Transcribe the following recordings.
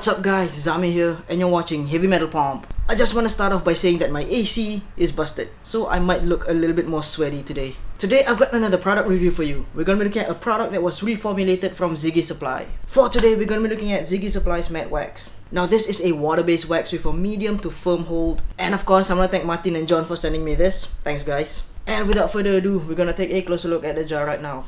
What's up guys, Zami here and you're watching Heavy Metal Pomp. I just want to start off by saying that my AC is busted, so I might look a little bit more sweaty today. Today I've got another product review for you. We're going to be looking at a product that was reformulated from Ziggy Supply. For today we're going to be looking at Ziggy Supply's matte wax. Now this is a water-based wax with a medium to firm hold. And of course I'm going to thank Martin and John for sending me this. Thanks guys. And without further ado, we're going to take a closer look at the jar right now.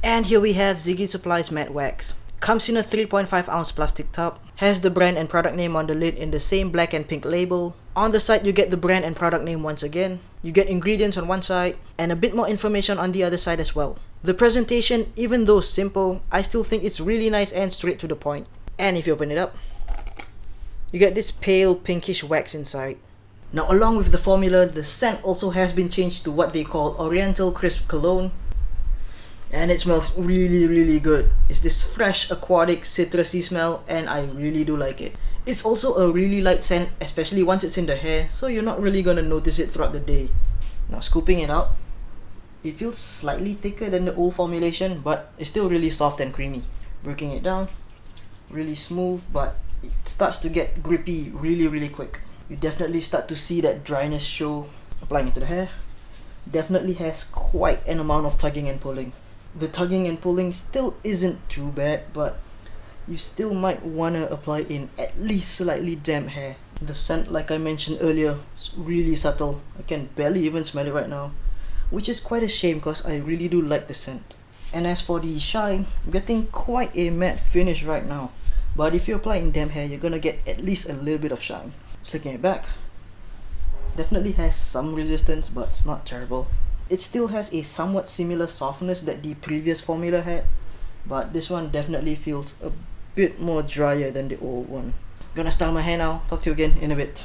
And here we have Ziggy Supply's matte wax. Comes in a 3.5 ounce plastic tub, has the brand and product name on the lid in the same black and pink label. On the side you get the brand and product name once again. You get ingredients on one side and a bit more information on the other side as well. The presentation, even though simple, I still think it's really nice and straight to the point. And if you open it up, you get this pale pinkish wax inside. Now along with the formula, the scent also has been changed to what they call Oriental Crisp Cologne. And it smells really good. It's this fresh, aquatic, citrusy smell and I really do like it. It's also a really light scent, especially once it's in the hair, so you're not really gonna notice it throughout the day. Now scooping it out, it feels slightly thicker than the old formulation, but it's still really soft and creamy. Breaking it down, really smooth, but it starts to get grippy really quick. You definitely start to see that dryness show. Applying it to the hair, definitely has quite an amount of tugging and pulling. The tugging and pulling still isn't too bad, but you still might wanna apply in at least slightly damp hair. The scent, like I mentioned earlier, is really subtle. I can barely even smell it right now, which is quite a shame because I really do like the scent. And as for the shine, I'm getting quite a matte finish right now, but if you apply in damp hair, you're gonna get at least a little bit of shine. Just looking it back, definitely has some resistance, but it's not terrible. It still has a somewhat similar softness that the previous formula had, but this one definitely feels a bit more drier than the old one. Gonna style my hair now. Talk to you again in a bit.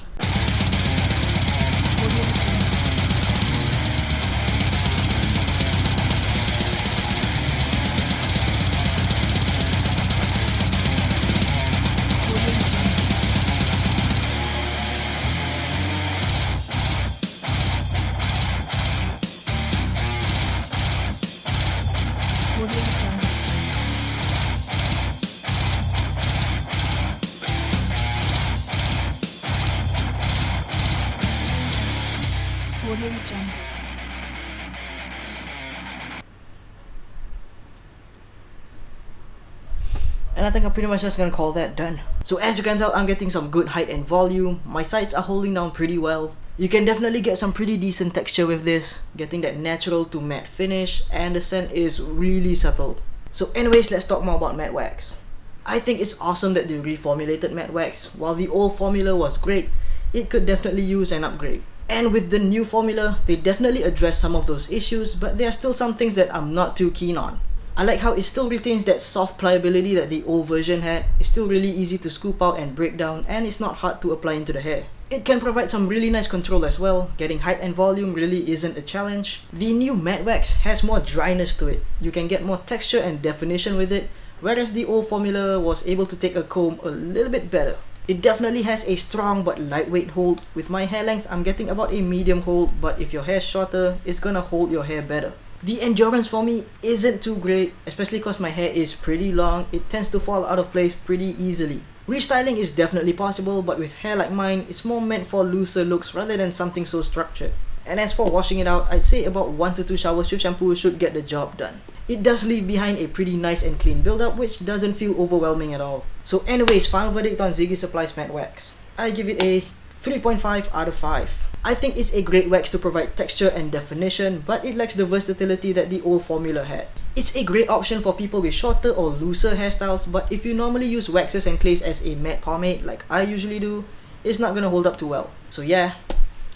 And I think I'm pretty much just gonna call that done. So as you can tell, I'm getting some good height and volume. My sides are holding down pretty well. You can definitely get some pretty decent texture with this, getting that natural to matte finish, and the scent is really subtle. So anyways, let's talk more about matte wax. I think it's awesome that they reformulated matte wax. While the old formula was great, it could definitely use an upgrade. And with the new formula, they definitely address some of those issues, but there are still some things that I'm not too keen on. I like how it still retains that soft pliability that the old version had. It's still really easy to scoop out and break down, and it's not hard to apply into the hair. It can provide some really nice control as well. Getting height and volume really isn't a challenge. The new matte wax has more dryness to it. You can get more texture and definition with it, whereas the old formula was able to take a comb a little bit better. It definitely has a strong but lightweight hold. With my hair length, I'm getting about a medium hold, but if your hair's shorter, it's gonna hold your hair better. The endurance for me isn't too great, especially because my hair is pretty long. It tends to fall out of place pretty easily. Restyling is definitely possible, but with hair like mine, it's more meant for looser looks rather than something so structured. And as for washing it out, I'd say about 1 to 2 showers with shampoo should get the job done. It does leave behind a pretty nice and clean build-up, which doesn't feel overwhelming at all. So anyways, final verdict on Ziggy Supply's matte wax. I give it a 3.5 out of 5. I think it's a great wax to provide texture and definition, but it lacks the versatility that the old formula had. It's a great option for people with shorter or looser hairstyles, but if you normally use waxes and clays as a matte pomade like I usually do, it's not gonna hold up too well. So yeah,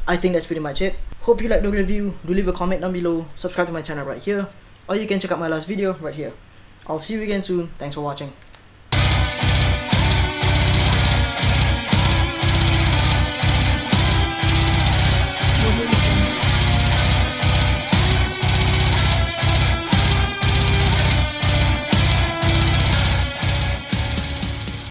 I think that's pretty much it. Hope you liked the review. Do leave a comment down below, subscribe to my channel right here, or you can check out my last video right here. I'll see you again soon. Thanks for watching.